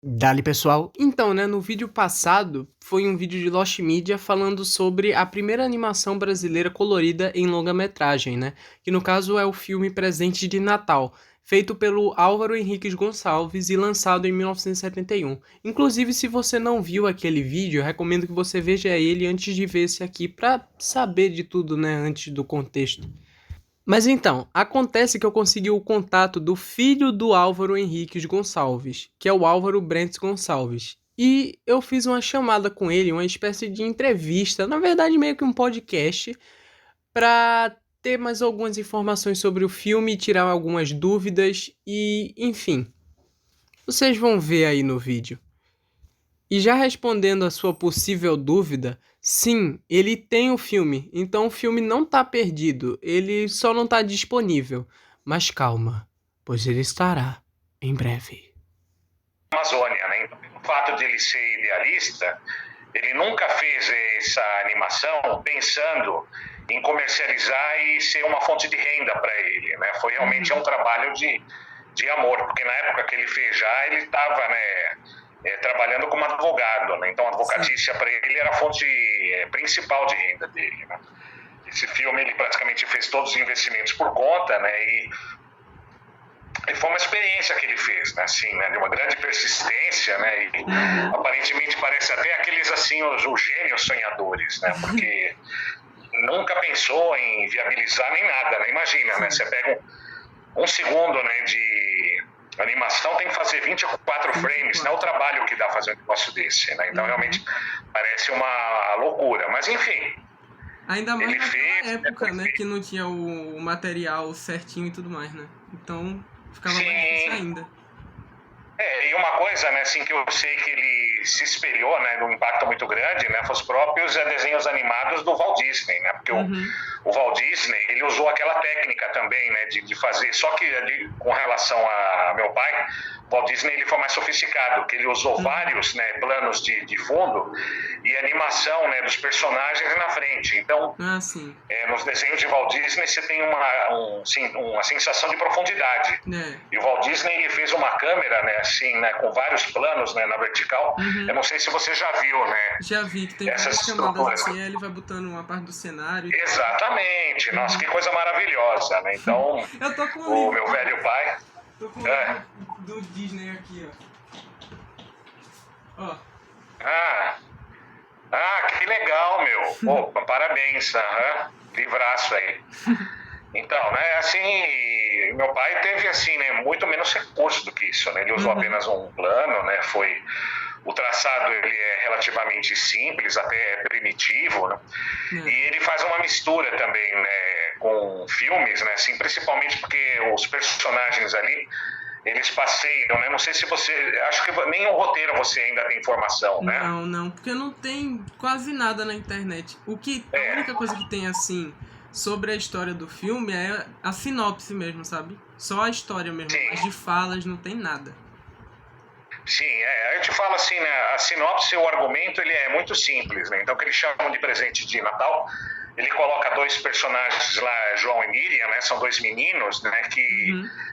Dali pessoal, então no vídeo passado foi um vídeo de Lost Media falando sobre a primeira animação brasileira colorida em longa-metragem, que no caso é o filme Presente de Natal, feito pelo Álvaro Henriques Gonçalves e lançado em 1971. Inclusive, se você não viu aquele vídeo, eu recomendo que você veja ele antes de ver esse aqui pra saber de tudo, antes do contexto. Mas então, acontece que eu consegui o contato do filho do Álvaro Henriques Gonçalves, que é o Álvaro Brentes Gonçalves. E eu fiz uma chamada com ele, uma espécie de entrevista, na verdade meio que um podcast, para ter mais algumas informações sobre o filme, tirar algumas dúvidas e, enfim, vocês vão ver aí no vídeo. E já respondendo a sua possível dúvida, sim, ele tem o filme, então o filme não tá perdido, ele só não tá disponível. Mas calma, pois ele estará em breve. Amazônia, né? Então, pelo fato de ele ser idealista, ele nunca fez essa animação pensando em comercializar e ser uma fonte de renda para ele, né? Foi realmente um trabalho de amor, porque na época que ele fez já, ele estava, trabalhando como advogado, né? Então a advocatícia para ele era a fonte principal de renda dele, né? Esse filme ele praticamente fez todos os investimentos por conta, né? E foi uma experiência que ele fez, né, assim, né, de uma grande persistência, né, e aparentemente parece até aqueles, assim, os gênios sonhadores, né, porque nunca pensou em viabilizar nem nada, né, imagina, né, você pega um segundo, né, de animação, tem que fazer 24 frames, né, o trabalho que dá fazer um negócio desse, né, então realmente parece uma loucura, mas enfim. Ainda mais naquela época, né, que não tinha o material certinho e tudo mais, né, então ficava mais difícil ainda. E uma coisa, né, assim, que eu sei que ele se espelhou, né, num impacto muito grande, né, foi os próprios desenhos animados do Walt Disney, né, porque o Walt Disney, ele usou aquela técnica também, né, de fazer, só que ali, com relação a meu pai, o Walt Disney ele foi mais sofisticado, que ele usou vários, né, planos de fundo e animação, né, dos personagens na frente. Então, nos desenhos de Walt Disney você tem uma sensação de profundidade. E o Walt Disney ele fez uma câmera, né, assim, né, com vários planos, né, na vertical. Eu não sei se você já viu, né? Já vi, que tem essas chamadas assim, aí ele vai botando uma parte do cenário. Exatamente. Nossa, que coisa maravilhosa, né? Então, eu tô com o meu velho pai... Tô com o do Disney aqui, ó. Que legal, meu. Opa, parabéns. Livraço aí. Então, né, assim, meu pai teve, assim, né, muito menos recurso do que isso, né, ele usou apenas um plano, né, o traçado ele é relativamente simples, até primitivo, né, e ele faz uma mistura também, né, com filmes, né, assim, principalmente porque os personagens ali, eles passeiam, né, não sei se você, acho que nem o roteiro você ainda tem informação, né? Não, porque não tem quase nada na internet. A única coisa que tem, assim, sobre a história do filme é a sinopse mesmo, sabe? Só a história mesmo, mas de falas não tem nada. Sim, a gente fala assim, né, a sinopse, o argumento, ele é muito simples, né? Então, o que eles chamam de presente de Natal, ele coloca dois personagens lá, João e Miriam, né? São dois meninos, né, que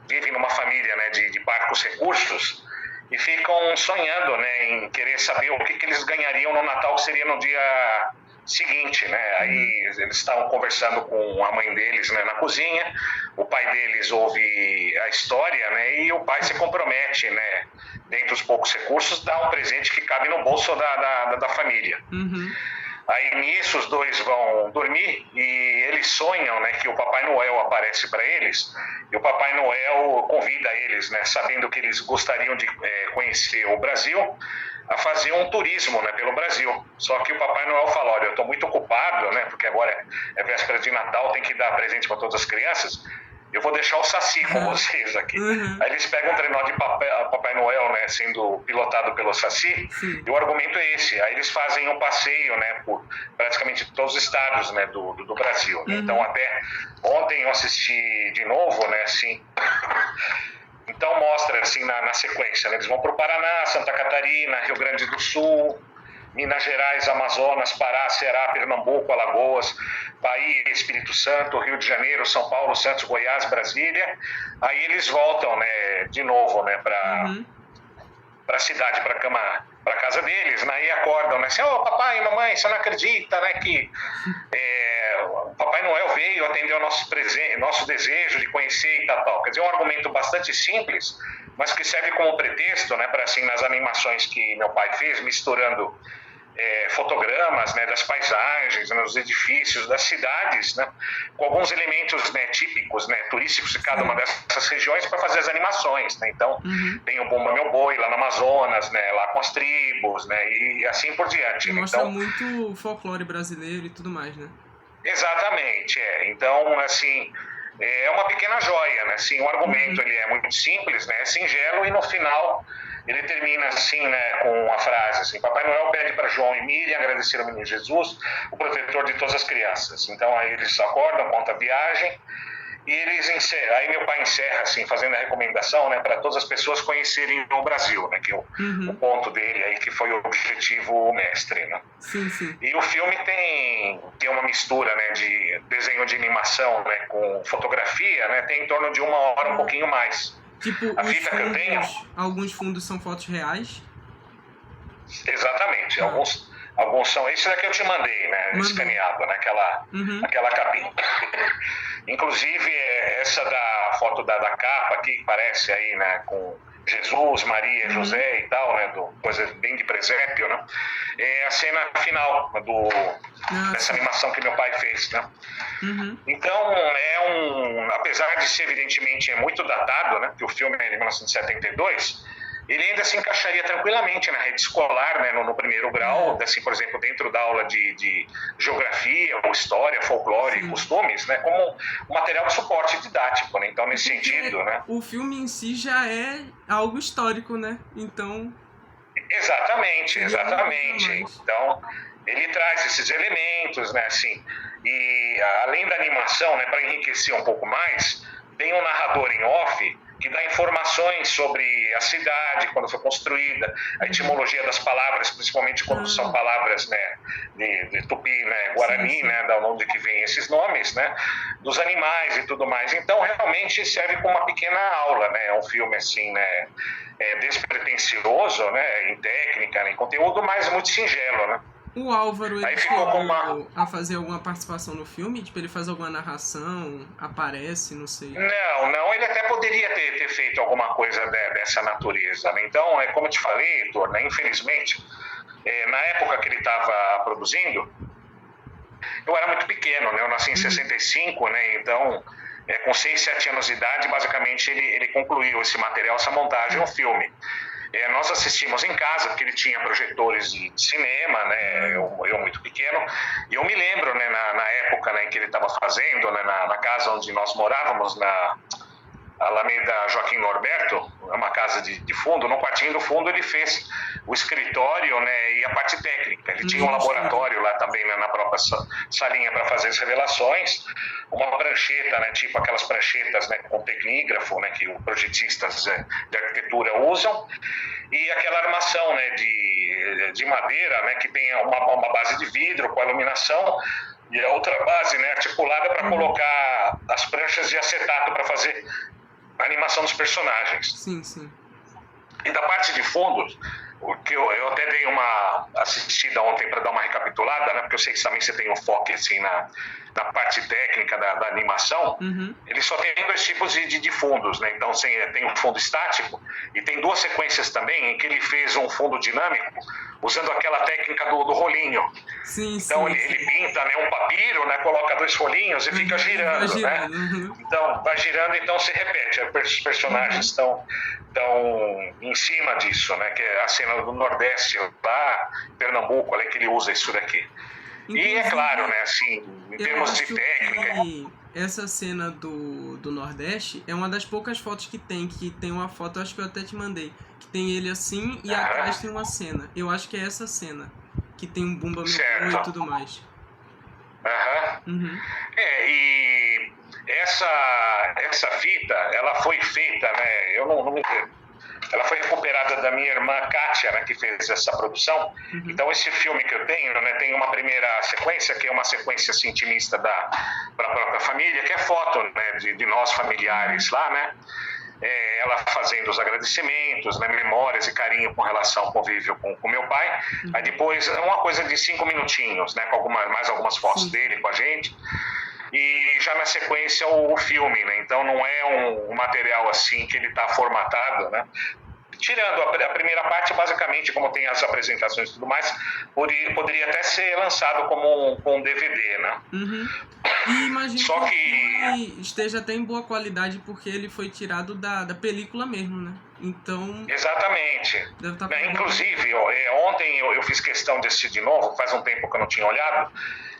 vivem numa família, né, de parcos recursos e ficam sonhando, né, em querer saber o que eles ganhariam no Natal, que seria no dia seguinte, né? Aí eles estavam conversando com a mãe deles, né, na cozinha. O pai deles ouve a história, né? E o pai se compromete, né? Dentre os poucos recursos, dá um presente que cabe no bolso da família. Aí nisso os dois vão dormir e eles sonham, né, que o Papai Noel aparece para eles e o Papai Noel convida eles, né, sabendo que eles gostariam de conhecer o Brasil, a fazer um turismo, né, pelo Brasil. Só que o Papai Noel fala, olha, eu estou muito ocupado, né, porque agora é véspera de Natal, tem que dar presente para todas as crianças, eu vou deixar o Saci com vocês aqui. Aí eles pegam um trenó de Papai Noel, né, sendo pilotado pelo Saci, e o argumento é esse. Aí eles fazem um passeio, né, por praticamente todos os estados, né, do Brasil. Então, até ontem eu assisti de novo, né, assim... Então mostra assim na sequência, né? Eles vão para o Paraná, Santa Catarina, Rio Grande do Sul, Minas Gerais, Amazonas, Pará, Ceará, Pernambuco, Alagoas, Bahia, Espírito Santo, Rio de Janeiro, São Paulo, Santos, Goiás, Brasília. Aí eles voltam, né, de novo, né, para a cidade, para casa deles, né? E acordam, né? Assim, ô papai, mamãe, você não acredita, né? Que o Papai Noel veio atender o nosso desejo de conhecer e tal. Quer dizer, é um argumento bastante simples, mas que serve como pretexto, né? Para assim, nas animações que meu pai fez, misturando fotogramas, né, das paisagens, né, dos edifícios, das cidades, né, com alguns elementos, né, típicos, né, turísticos de cada uma dessas regiões para fazer as animações, né? Então tem o Bumba Meu Boi lá no Amazonas, né, lá com as tribos, né, e assim por diante. Mostra muito folclore brasileiro e tudo mais, né? Exatamente, Então, assim, é uma pequena joia, né? Assim, o argumento ele é muito simples, né? É singelo e no final ele termina assim, né, com a frase assim: Papai Noel pede para João e Miriam agradecer ao menino Jesus, o protetor de todas as crianças. Então aí eles acordam, contam a viagem e eles encerram. Aí meu pai encerra assim, fazendo a recomendação, né, para todas as pessoas conhecerem o Brasil, né, que o ponto dele aí que foi o objetivo mestre, né? Sim, sim. E o filme tem uma mistura, né, de desenho de animação, né, com fotografia, né, tem em torno de 1 hora, um pouquinho mais. Tipo, a fita que eu tenho, alguns fundos são fotos reais? Exatamente, alguns são. Esse daqui eu te mandei, né? Escaneado, né? Aquela capinha. Inclusive, essa da foto da capa aqui, que parece aí, né? Com Jesus, Maria, José e tal, né? Coisa bem de presépio, né? É a cena final dessa animação que meu pai fez, né? Então, apesar de ser, evidentemente, muito datado, né? Porque o filme é de 1972, ele ainda se encaixaria tranquilamente na rede escolar, né, no primeiro grau, assim, por exemplo, dentro da aula de geografia, ou história, folclore e costumes, né, como um material de suporte didático, né? Então, nesse sentido, né? O filme em si já é algo histórico, né? Então... Exatamente. Então, ele traz esses elementos, né, assim, e além da animação, né, para enriquecer um pouco mais, tem um narrador em off que dá informações sobre a cidade, quando foi construída, a etimologia das palavras, principalmente quando são palavras, né, de tupi, né, guarani, né, da onde que vem esses nomes, né, dos animais e tudo mais. Então, realmente serve como uma pequena aula, né, é um filme assim, né, despretensioso, né, em técnica, né, em conteúdo, mas muito singelo, né. O Álvaro, ele chegou a fazer alguma participação no filme? Tipo, ele faz alguma narração, aparece, não sei. Não, ele até poderia ter feito alguma coisa dessa natureza, né? Então, como eu te falei, Heitor, né, infelizmente, na época que ele estava produzindo, eu era muito pequeno, né? Eu nasci em 65, né? Então, com 6, 7 anos de idade, basicamente, ele concluiu esse material, essa montagem, um filme. Nós assistimos em casa, porque ele tinha projetores de cinema, né, eu muito pequeno, e eu me lembro, né, na época, né, em que ele estava fazendo, né, na casa onde nós morávamos, na Alameda Joaquim Norberto, uma casa de fundo, no quartinho do fundo ele fez o escritório, né, e a parte técnica. Ele tinha um laboratório lá também, né, na própria salinha para fazer as revelações, uma prancheta, né, tipo aquelas pranchetas, né, com tecnígrafo, né, que os projetistas de arquitetura usam, e aquela armação, né, de madeira, né, que tem uma base de vidro com a iluminação, e a outra base, né, articulada para colocar as pranchas de acetato para fazer a animação dos personagens. Sim. E da parte de fundos, o que eu até dei uma assistida ontem para dar uma recapitulada, né, porque eu sei que também você tem um foco assim na parte técnica da animação. Ele só tem 2 tipos de fundos, né? Então tem um fundo estático e tem 2 sequências também em que ele fez um fundo dinâmico usando aquela técnica do rolinho. Então ele pinta, né, um papiro, né, coloca 2 rolinhos e fica girando, né? Então vai girando, então se repete. Os personagens estão em cima disso, né? Que é a cena do Nordeste lá, Pernambuco, ali, que ele usa isso daqui. Inclusive, e é claro, né, assim, em termos de técnica... Essa cena do Nordeste é uma das poucas fotos que tem uma foto, acho que eu até te mandei, que tem ele assim e atrás tem uma cena. Eu acho que é essa cena, que tem um Bumba Meu Boi e tudo mais. E essa fita, ela foi feita, né, eu não me entendo. Ela foi recuperada da minha irmã Kátia, né, que fez essa produção. Então, esse filme que eu tenho, né, tem uma primeira sequência, que é uma sequência assim, intimista para a própria família, que é foto, né, de nós familiares lá, né? Ela lá fazendo os agradecimentos, né, memórias e carinho com relação ao convívio com meu pai. Aí depois, uma coisa de 5 minutinhos, né, com mais algumas fotos dele com a gente. E já na sequência o filme, né? Então não é um material assim que ele está formatado, né? Tirando a primeira parte, basicamente, como tem as apresentações e tudo mais, poderia até ser lançado como um DVD, né? E imagino Só que que o filme esteja até em boa qualidade, porque ele foi tirado da película mesmo, né? Então, exatamente. deve estar Inclusive, ontem eu fiz questão de assistir de novo, faz um tempo que eu não tinha olhado.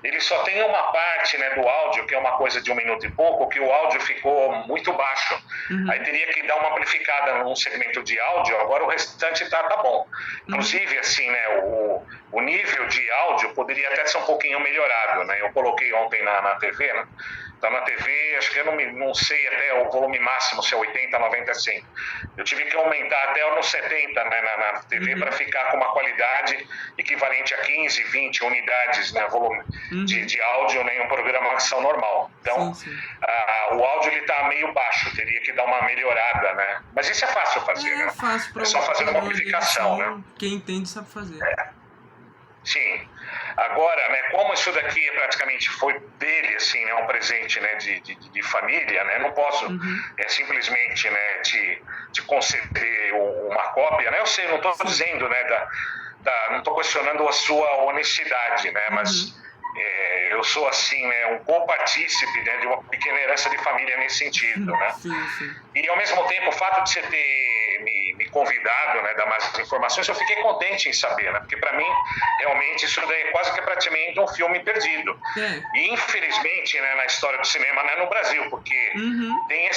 Ele só tem uma parte, né, do áudio, que é uma coisa de 1 minuto e pouco, que o áudio ficou muito baixo. Aí teria que dar uma amplificada num segmento de áudio, agora o restante tá bom. Inclusive, assim, né, o nível de áudio poderia até ser um pouquinho melhorado, né? Eu coloquei ontem na TV, né? Então na TV, acho que eu não sei até o volume máximo, se é 80, 90, 100. Eu tive que aumentar até nos 70, né, na TV para ficar com uma qualidade equivalente a 15, 20 unidades, né, volume de áudio, né, em um programação normal. Então, o áudio ele tá meio baixo, teria que dar uma melhorada, né? Mas isso é fácil fazer, né? Fácil, é só fazer uma amplificação, né? Quem entende sabe fazer. Sim. Agora, né, como isso daqui praticamente foi dele, assim, né, um presente, né, de família, né, não posso simplesmente, né, te conceder uma cópia, né? Eu sei, não estou dizendo, né, não estou questionando a sua honestidade, né, mas eu sou, assim, né, um copartícipe, né, de uma pequena herança de família nesse sentido, né? E, ao mesmo tempo, o fato de você ter me convidado, né, dar mais informações, eu fiquei contente em saber, né? Porque, para mim, realmente, isso daí é quase que praticamente um filme perdido. E, infelizmente, né, na história do cinema, não é no Brasil, porque tem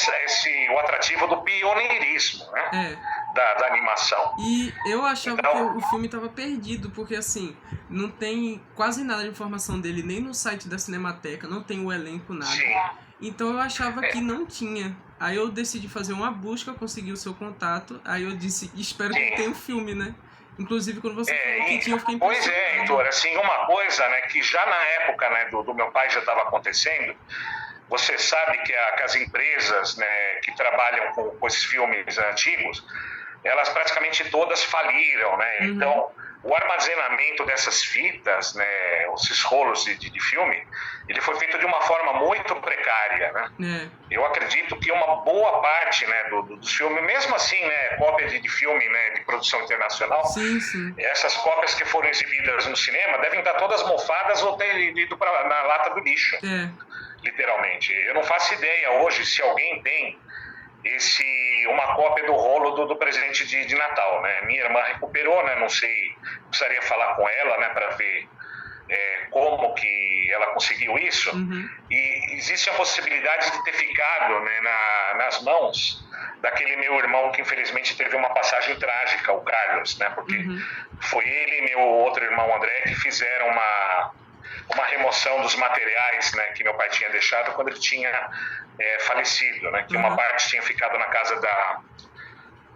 o atrativo do pioneirismo, né? Da animação. E eu achava que o filme estava perdido, porque assim, não tem quase nada de informação dele, nem no site da Cinemateca, não tem o elenco, nada. Então eu achava que não tinha. Aí eu decidi fazer uma busca, consegui o seu contato, aí eu disse, espero que tenha o filme, né? Inclusive quando você falou que tinha, eu fiquei impressionado. Pois é, Heitor, assim, uma coisa, né, que já na época, né, do meu pai já estava acontecendo. Você sabe que as empresas, né, que trabalham com esses filmes antigos, elas praticamente todas faliram, né? Então, o armazenamento dessas fitas, né, esses rolos de filme, ele foi feito de uma forma muito precária, né? Eu acredito que uma boa parte, né, dos filmes, mesmo assim, né, cópia de filme, né, de produção internacional, essas cópias que foram exibidas no cinema devem estar todas mofadas ou ter ido na lata do lixo, literalmente. Eu não faço ideia hoje se alguém tem uma cópia do rolo do presente de Natal, né? Minha irmã recuperou, né? Não sei, precisaria falar com ela, né, para ver como que ela conseguiu isso. E existe a possibilidade de ter ficado, né, nas mãos daquele meu irmão que infelizmente teve uma passagem trágica, o Carlos, né? Porque foi ele e meu outro irmão André que fizeram uma remoção dos materiais, né, que meu pai tinha deixado quando ele tinha falecido, né, que uma parte tinha ficado na casa da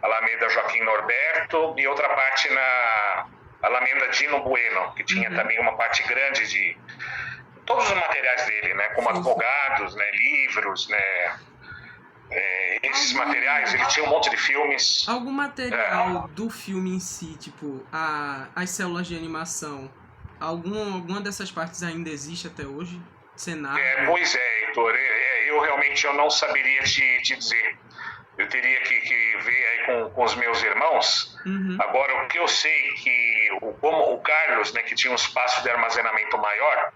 Alameda Joaquim Norberto e outra parte na Alameda Dino Bueno, que tinha também uma parte grande de todos os materiais dele, né, como advogados, né, livros, né, esses materiais, ele tinha um monte de filmes. Algum material do filme em si, tipo as células de animação, alguma dessas partes ainda existe até hoje? Cenário? Pois é, Heitor, eu realmente não saberia te dizer. Eu teria que ver aí com os meus irmãos. Agora, o que eu sei que como o Carlos, né, que tinha um espaço de armazenamento maior,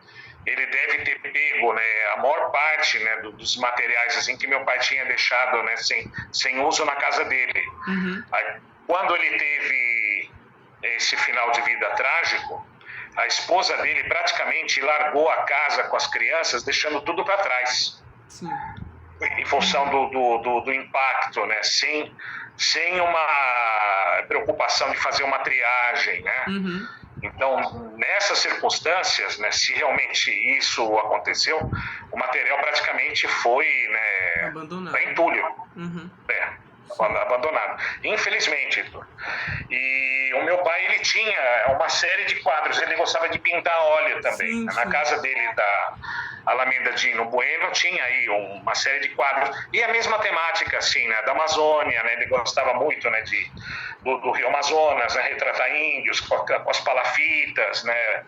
ele deve ter pego, né, a maior parte, né, dos materiais assim, que meu pai tinha deixado, né, sem uso na casa dele. Aí, quando ele teve esse final de vida trágico, a esposa dele praticamente largou a casa com as crianças, deixando tudo para trás. Em função do impacto, né? Sem uma preocupação de fazer uma triagem, né? Então, nessas circunstâncias, né, se realmente isso aconteceu, o material praticamente foi, né, abandonado. Para entulho. Abandonado. Infelizmente, Heitor. E o meu pai, ele tinha uma série de quadros, ele gostava de pintar óleo também. Na casa dele, Alameda de Nino Bueno, tinha aí uma série de quadros. E a mesma temática, assim, né, da Amazônia, né, ele gostava muito, né, do Rio Amazonas, né, retratar índios com as palafitas, né,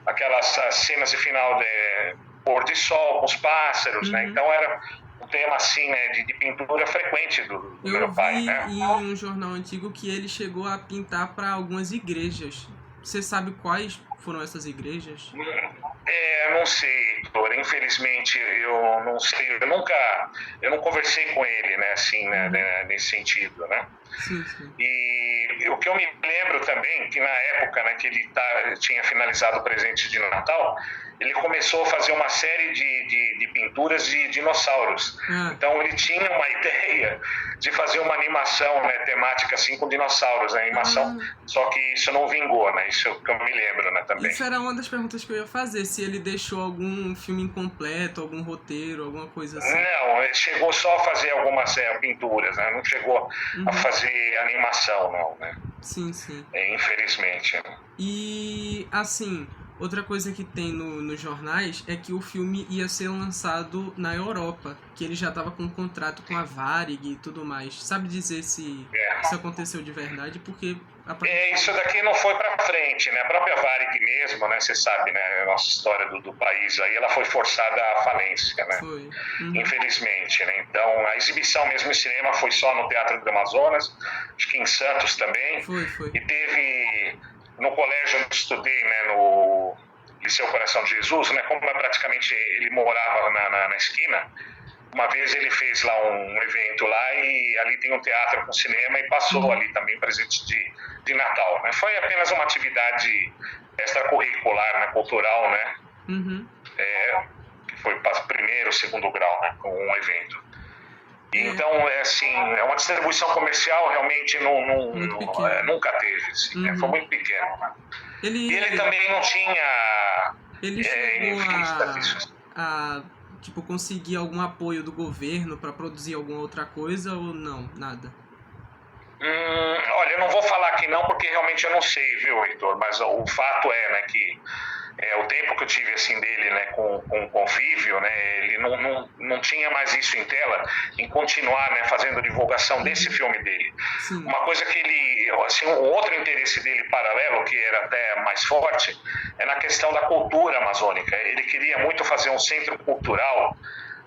aquelas cenas de final de pôr de sol com os pássaros, né, então era um tema, assim, né, de pintura frequente do meu pai, né. Eu vi em um jornal antigo que ele chegou a pintar para algumas igrejas. Você sabe quais foram essas igrejas? Não sei, Heitor. Infelizmente, eu não sei. Eu não conversei com ele, né, assim, né, nesse sentido, né? Sim, sim. E o que eu me lembro também, que na época, né, que ele tinha finalizado o presente de Natal, ele começou a fazer uma série de pinturas de dinossauros. Então ele tinha uma ideia de fazer uma animação, né, temática assim com dinossauros, né, animação, só que isso não vingou, né, isso que eu me lembro, né, também. Isso era uma das perguntas que eu ia fazer, se ele deixou algum filme incompleto, algum roteiro, alguma coisa assim. Não, ele chegou só a fazer algumas pinturas, né, não chegou a fazer animação, não, né. Sim, sim. Infelizmente. E, assim, outra coisa que tem nos jornais é que o filme ia ser lançado na Europa, que ele já estava com um contrato com a Varig e tudo mais. Sabe dizer se isso aconteceu de verdade? Porque isso daqui não foi para frente, né? A própria Varig mesmo, né? Você sabe, né? A nossa história do país aí, ela foi forçada à falência, né? Foi. Infelizmente, né? Então, a exibição mesmo em cinema foi só no Teatro do Amazonas, acho que em Santos também. Foi. E teve no colégio onde eu estudei, né? No Liceu Coração de Jesus, né? Como praticamente ele morava na esquina. Uma vez ele fez lá um evento lá e ali tem um teatro com cinema e passou ali também presente de Natal, né? Foi apenas uma atividade extracurricular, né? Cultural, né? Que foi para primeiro, segundo grau, né? Com um evento. Então, assim, é uma distribuição comercial realmente nunca teve, assim, né? Foi muito pequeno, né? E ele também não tinha... Ele chegou a tipo, conseguir algum apoio do governo para produzir alguma outra coisa ou não? Nada? Olha, eu não vou falar que não, porque realmente eu não sei, viu, Heitor? Mas o fato é, né, que o tempo que eu tive, assim, dele, né, com convívio, né, ele não tinha mais isso em tela, em continuar, né, fazendo divulgação desse filme dele. Sim. Uma coisa que ele, assim, um outro interesse dele paralelo, que era até mais forte, é na questão da cultura amazônica. Ele queria muito fazer um centro cultural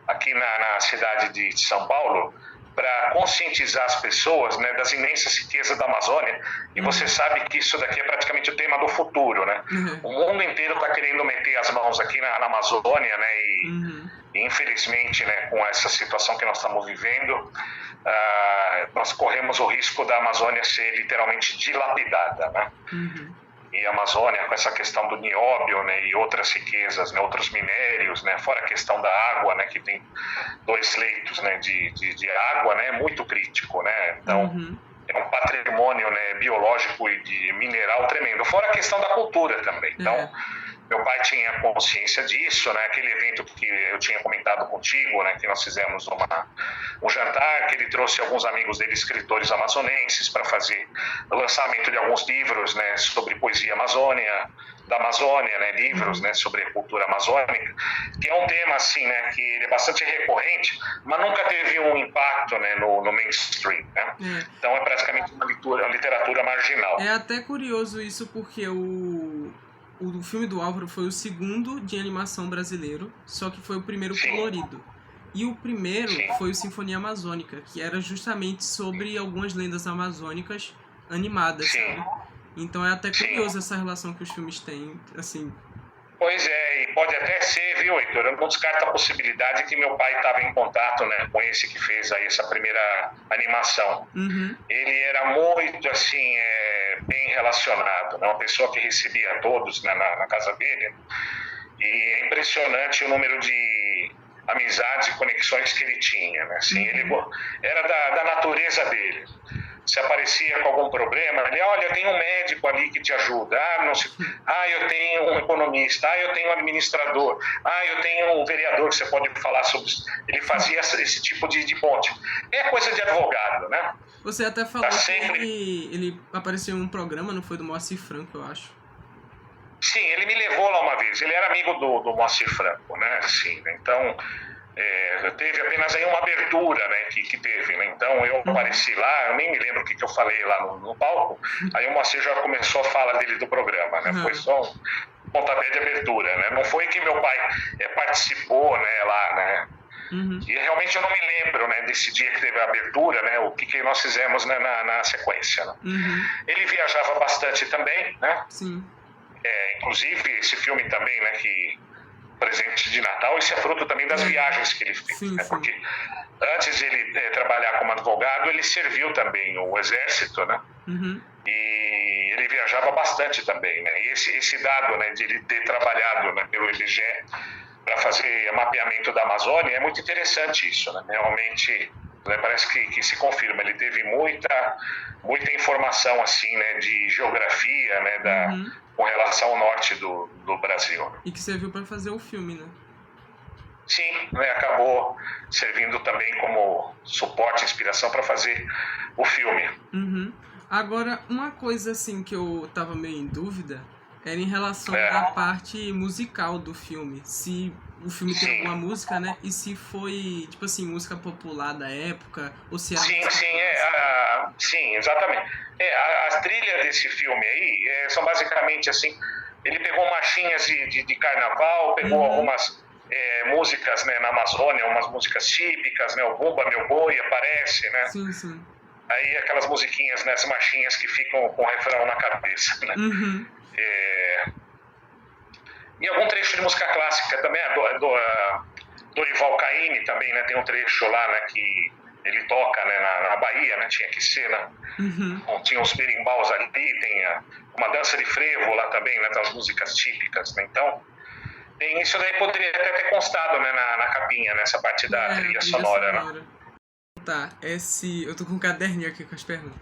aqui na cidade de São Paulo, para conscientizar as pessoas, né, das imensas riquezas da Amazônia. E você sabe que isso daqui é praticamente o tema do futuro, né? O mundo inteiro está querendo meter as mãos aqui na Amazônia, né? E infelizmente, né, com essa situação que nós estamos vivendo, nós corremos o risco da Amazônia ser literalmente dilapidada, né? E a Amazônia, com essa questão do nióbio, né, e outras riquezas, né, outros minérios, né, fora a questão da água, né, que tem 2 leitos, né, de água, né, muito crítico, né, então é um patrimônio, né, biológico e de mineral tremendo, fora a questão da cultura também. Então, meu pai tinha consciência disso, né, aquele evento que eu tinha comentado contigo, né, que nós fizemos um jantar, que ele trouxe alguns amigos dele, escritores amazonenses, para fazer o lançamento de alguns livros, né, sobre poesia da Amazônia, né, livros, né, sobre a cultura amazônica, que é um tema, assim, né, que ele é bastante recorrente, mas nunca teve um impacto, né, no mainstream, né? Então é praticamente uma literatura marginal. É até curioso isso, porque o filme do Álvaro foi o segundo de animação brasileiro, só que foi o primeiro colorido. E o primeiro foi o Sinfonia Amazônica, que era justamente sobre algumas lendas amazônicas animadas, sabe? Então é até curioso essa relação que os filmes têm, assim. Pois é, e pode até ser, viu, Heitor? Eu não descarto a possibilidade que meu pai estava em contato, né, com esse que fez aí essa primeira animação. Ele era muito, assim, bem relacionado, né? Uma pessoa que recebia todos, né, na casa dele. E é impressionante o número de amizades e conexões que ele tinha, né? Assim, ele era da natureza dele. Se aparecia com algum problema, ele, olha, eu tenho um médico ali que te ajuda, eu tenho um economista, eu tenho um administrador, eu tenho um vereador que você pode falar sobre isso. Ele fazia esse tipo de ponte. É coisa de advogado, né? Você até falou que ele apareceu em um programa, não foi do Moacir Franco, eu acho. Sim, ele me levou lá uma vez. Ele era amigo do Moacir Franco, né? Assim, né? Então, teve apenas aí uma abertura, né? Que teve, né? Então, eu apareci lá, eu nem me lembro o que eu falei lá no palco. Aí o Moacir já começou a fala dele do programa, né? Foi só um pontapé de abertura, né? Não foi que meu pai participou, né? Lá, né? E realmente eu não me lembro, né, desse dia que teve a abertura, né, o que nós fizemos, né, na sequência. Né? Ele viajava bastante também, né? Sim. Inclusive esse filme também, né, que Presente de Natal, isso é fruto também das viagens que ele fez, Sim, né? sim. Porque antes de ele trabalhar como advogado, ele serviu também o exército, né? E ele viajava bastante também, né? E esse dado, né, de ele ter trabalhado, né, pelo IBGE para fazer mapeamento da Amazônia, é muito interessante isso, né? Realmente, né, parece que se confirma. Ele teve muita informação assim, né, de geografia, né, com relação ao norte do Brasil. E que serviu para fazer o filme, né? Sim, né, acabou servindo também como suporte, inspiração para fazer o filme. Agora, uma coisa assim que eu tava meio em dúvida era em relação à parte musical do filme. Se o filme tem alguma música, né? E se foi, tipo assim, música popular da época, ou se era... Sim, exatamente. A trilha desse filme aí são basicamente assim, ele pegou marchinhas de carnaval, pegou algumas músicas, né, na Amazônia, umas músicas típicas, né? O Bumba Meu Boi aparece, né? Sim. Aí aquelas musiquinhas, né, as marchinhas que ficam com o refrão na cabeça, né? E algum trecho de música clássica também, Dorival Caymmi também, né, tem um trecho lá, né, que ele toca, né, na Bahia, né, tinha que ser, né, tinha uns berimbaus ali, tem uma dança de frevo lá também, né, tem as músicas típicas, né, então tem isso daí, poderia até ter constado, né, na capinha, nessa parte da trilha sonora, né. Tá, eu tô com um caderninho aqui com as perguntas.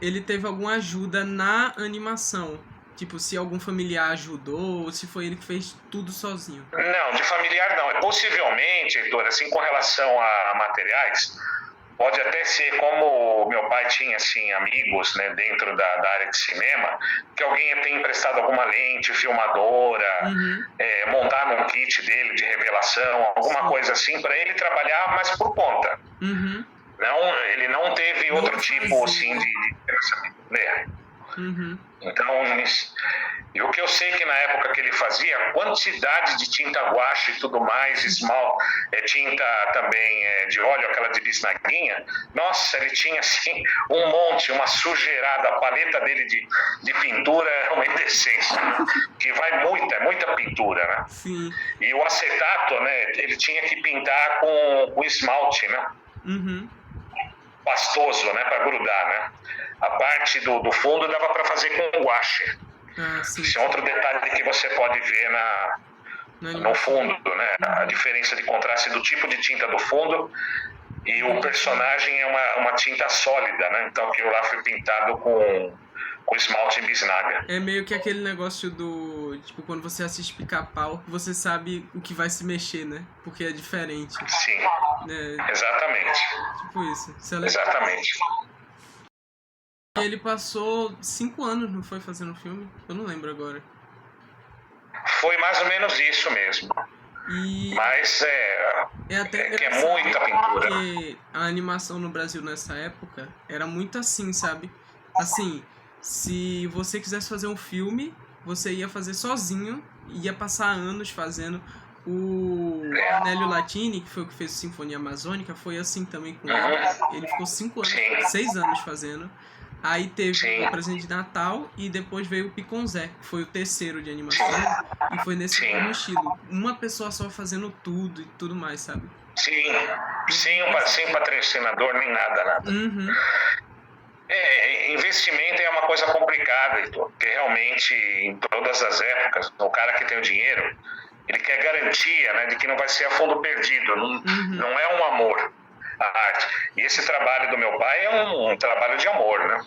Ele teve alguma ajuda na animação? Tipo, se algum familiar ajudou, ou se foi ele que fez tudo sozinho? Não, de familiar não. Possivelmente, Heitor, assim, com relação a materiais, pode até ser como meu pai tinha, assim, amigos, né, dentro da área de cinema, que alguém tenha emprestado alguma lente, filmadora, montar num kit dele de revelação, alguma coisa assim, para ele trabalhar, mas por conta. Não, ele não teve outro tipo, assim, de né? Então, e o que eu sei que na época que ele fazia, a quantidade de tinta guache e tudo mais, tinta também de óleo, aquela de bisnaguinha, nossa, ele tinha assim um monte, uma sujeirada, a paleta dele de pintura é uma indecência, né? Que vai muita pintura, né? Sim. E o acetato, né, ele tinha que pintar com esmalte, né? Pastoso, né, para grudar, né? A parte do fundo dava para fazer com guache. Esse é outro detalhe que você pode ver no fundo, né? A diferença de contraste do tipo de tinta do fundo e o personagem é uma tinta sólida, né? Então aquilo lá foi pintado com esmalte em bisnaga. É meio que aquele negócio do... Tipo, quando você assiste Pica-Pau, você sabe o que vai se mexer, né? Porque é diferente. Sim, exatamente. Tipo isso. É legal. Exatamente. E ele passou 5 anos, não foi, fazendo o filme? Eu não lembro agora. Foi mais ou menos isso mesmo. Mas até que é muita pintura. Porque a animação no Brasil nessa época era muito assim, sabe? Assim, se você quisesse fazer um filme, você ia fazer sozinho, ia passar anos fazendo. O Cornélio Latini, que foi o que fez o Sinfonia Amazônica, foi assim também com ele. Ele ficou 5 anos, 6 anos fazendo. Aí teve o Presente de Natal e depois veio o Piconzé, que foi o terceiro de animação. E foi nesse mesmo estilo. Uma pessoa só fazendo tudo e tudo mais, sabe? Sem patrocinador nem nada. Investimento é uma coisa complicada, Heitor, porque realmente em todas as épocas, o cara que tem o dinheiro, ele quer garantia, né, de que não vai ser a fundo perdido, não é um amor a arte. E esse trabalho do meu pai é um trabalho de amor, né?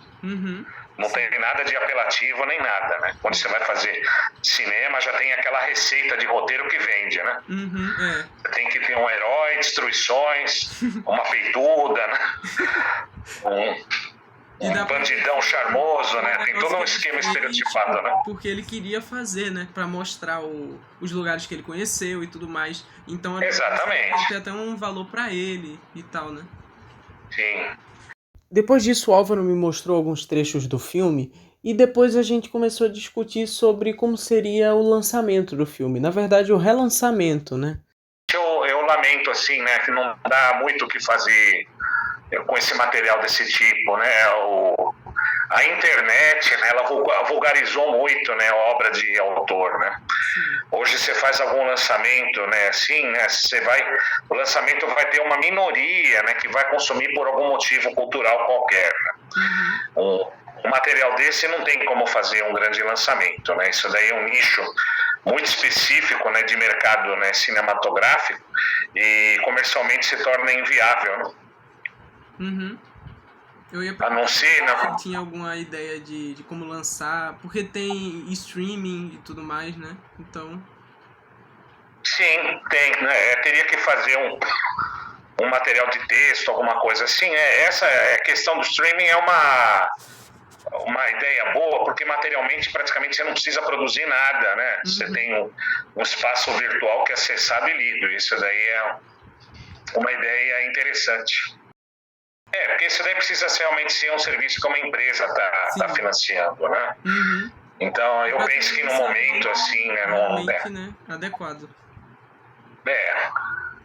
Não tem nada de apelativo nem nada, né? Quando você vai fazer cinema, já tem aquela receita de roteiro que vende, né? Você tem que ter um herói, destruições, uma peituda, né? E dá um bandidão charmoso, né? Tem todo um esquema estereotipado, né? Porque ele queria fazer, né? Pra mostrar os lugares que ele conheceu e tudo mais. Então Exatamente. tem até um valor pra ele e tal, né? Sim. Depois disso, o Álvaro me mostrou alguns trechos do filme e depois a gente começou a discutir sobre como seria o lançamento do filme. Na verdade, o relançamento, né? Eu lamento, assim, né? Que não dá muito o que fazer com esse material desse tipo, né? A internet, né, ela vulgarizou muito, né, a obra de autor, né? Hoje você faz algum lançamento, né, assim, né, o lançamento vai ter uma minoria, né, que vai consumir por algum motivo cultural qualquer, né? Um material desse não tem como fazer um grande lançamento, né? Isso daí é um nicho muito específico, né, de mercado, né, cinematográfico, e comercialmente se torna inviável, né? Eu ia a não ser, se tinha alguma ideia de como lançar, porque tem streaming e tudo mais, né? Então. Sim, tem, né? Teria que fazer um material de texto, alguma coisa assim. Essa questão do streaming é uma ideia boa, porque materialmente praticamente você não precisa produzir nada, né? Você tem um espaço virtual que é acessado e lido. Isso daí é uma ideia interessante. Porque isso daí precisa realmente ser um serviço que uma empresa está financiando, né? Então, eu penso que no momento, assim, né? Né? Adequado.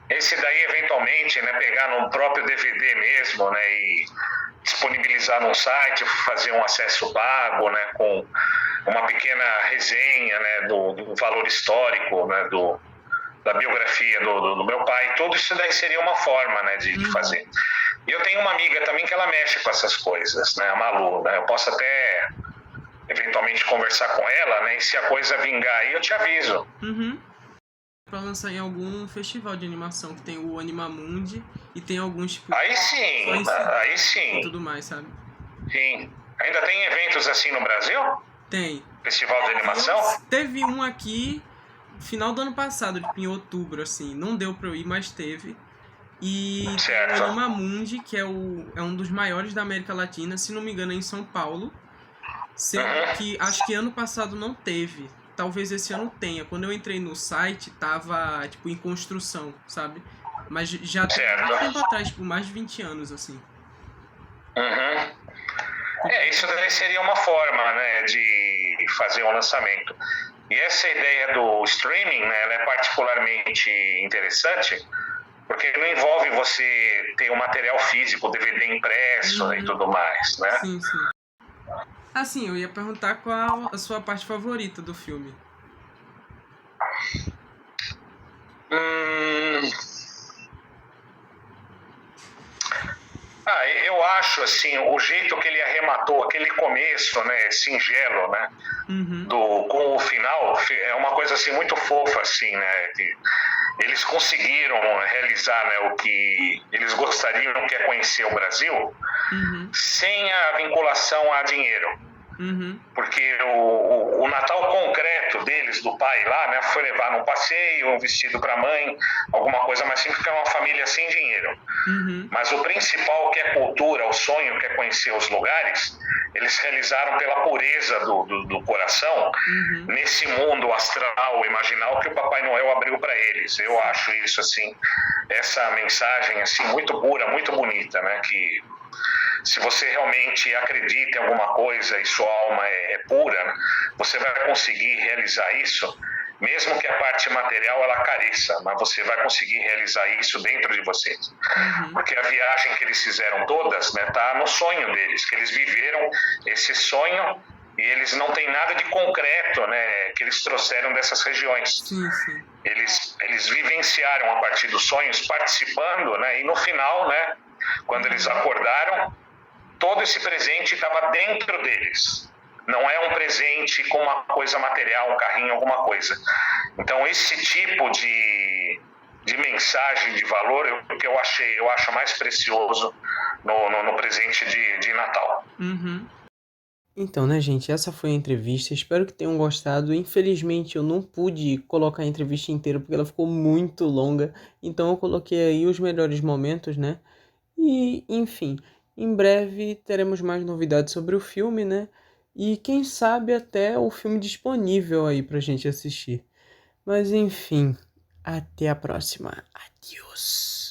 Esse daí, eventualmente, né, pegar no próprio DVD mesmo, né, e disponibilizar no site, fazer um acesso pago, né, com uma pequena resenha, né, do valor histórico, né, da biografia do meu pai. Tudo isso daí seria uma forma, né, de fazer. E eu tenho uma amiga também que ela mexe com essas coisas, né, a Malu, né, eu posso até eventualmente conversar com ela, né, e se a coisa vingar aí eu te aviso. Pra lançar em algum festival de animação, que tem o Animamundi e tem alguns tipo. Aí sim. E tudo mais, sabe? Sim. Ainda tem eventos assim no Brasil? Tem. Festival de animação? Teve um aqui final do ano passado, tipo, em outubro, assim. Não deu pra eu ir, mas teve. E tem o Animamundi, que é um dos maiores da América Latina, se não me engano é em São Paulo. Sendo que acho que ano passado não teve. Talvez esse ano tenha. Quando eu entrei no site, tava, tipo, em construção, sabe? Mas já tem muito tempo atrás, tipo, mais de 20 anos, assim. Isso daí seria uma forma, né, de fazer um lançamento. E essa ideia do streaming, né, ela é particularmente interessante, porque não envolve você ter um material físico, DVD impresso e tudo mais, né? Sim. Assim, eu ia perguntar qual a sua parte favorita do filme. Eu acho, assim, o jeito que ele arrematou, aquele começo, né, singelo, né, com o final, é uma coisa, assim, muito fofa, assim, né, eles conseguiram realizar, né, o que eles gostariam, que é conhecer o Brasil, sem a vinculação a dinheiro. Porque o Natal concreto deles, do pai lá, né, foi levar num passeio, um vestido para a mãe, alguma coisa mais simples, porque é uma família sem dinheiro. Mas o principal, que é a cultura, o sonho, que é conhecer os lugares, eles realizaram pela pureza do coração, nesse mundo astral, imaginal, que o Papai Noel abriu para eles. Eu acho isso, assim, essa mensagem, assim, muito pura, muito bonita, né, que se você realmente acredita em alguma coisa e sua alma é pura, você vai conseguir realizar isso, mesmo que a parte material ela careça, mas você vai conseguir realizar isso dentro de você. Porque a viagem que eles fizeram todas, né, tá no sonho deles, que eles viveram esse sonho e eles não têm nada de concreto, né, que eles trouxeram dessas regiões. Eles vivenciaram a partir dos sonhos, participando, né, e no final, né, quando eles acordaram, todo esse presente estava dentro deles. Não é um presente com uma coisa material, um carrinho, alguma coisa. Então, esse tipo de mensagem, de valor, eu acho mais precioso no presente de Natal. Então, né, gente, essa foi a entrevista. Espero que tenham gostado. Infelizmente, eu não pude colocar a entrevista inteira porque ela ficou muito longa. Então, eu coloquei aí os melhores momentos, né? E, enfim, Em breve teremos mais novidades sobre o filme, né? E quem sabe até o filme disponível aí pra gente assistir. Mas enfim, até a próxima. Adiós.